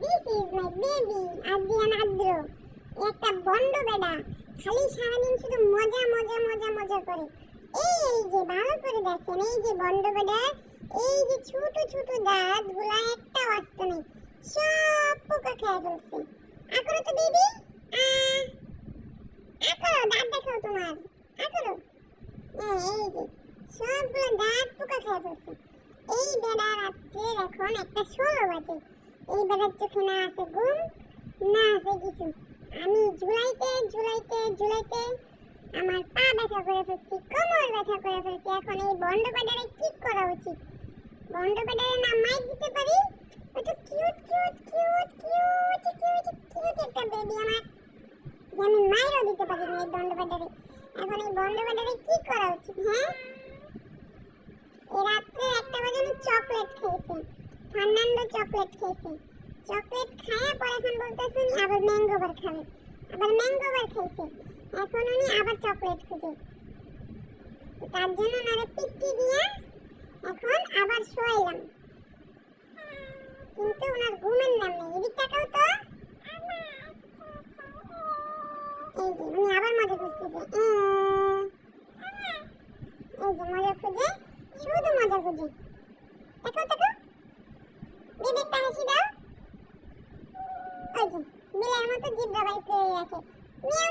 This is my baby Adrian আদ্র। একটা bond বেডা, খালি সারাদিন শুধু মজা মজা মজা মজা করে। এই যে ভালো করে দেখেন, এই যে বন্ড বেডা, এই যে ছোট ছোট দাঁতগুলা একটাও আসত নেই, সব পোকা খেয়ে ফেলছে। আকরো তো বেবি, আকরো দাঁত দেখাও তোমার, আকরো। এই যে সবগুলো দাঁত পোকা খেয়ে ফেলছে। এই বেড়া রাত্রে এখন 1:16 বাজে। এই বেড়ার চোখে না আছে ঘুম, না আছে কিছু। আমি ঝুলাইতে ঝুলাইতে ঝুলাইতে আমার পা ব্যথা করে ফেলছি, কোমর ব্যথা করে ফেলছি। এখন এই বন্ড বেডারে কি করা উচিত? বন্ড বেডারে না মাইক দিতে পারি? ওই তো cute cute cute cute cute cute একটা বেবি আমার, যে আমি মাইরও দিতে পারি না এই বন্ড বেডারে। এখন এই বন্ড বেডারে কি করা উচিত? হ্যাঁ, এই রাত্রে 1টা বাজে চকলেট খেয়েছে, ফার্নান্ডো চকলেট খেয়েছে। চকলেট খায়া পরে এখন বলতেছে উনি আবার ম্যাঙ্গো বার খাবে, আবার ম্যাঙ্গো বার খেয়েছে। এখন উনি আবার চকলেট খুঁজে, তার জন্য ওনারে পিট্টি দিয়া এখন আবার শোয়াইলাম, কিন্তু ওনার ঘুমের নাম নেই। এদিক তাকাও তো, এই যে উনি আবার মজা খুঁজতেছে। এই যে মজা খুঁজে, শুধু মজা খুঁজে। তাকাও তাকাও, বিবেকটা হাসি দাও। ওই যে বিলের মতো জিব্রা বাইর করে রাখে, মিয়াও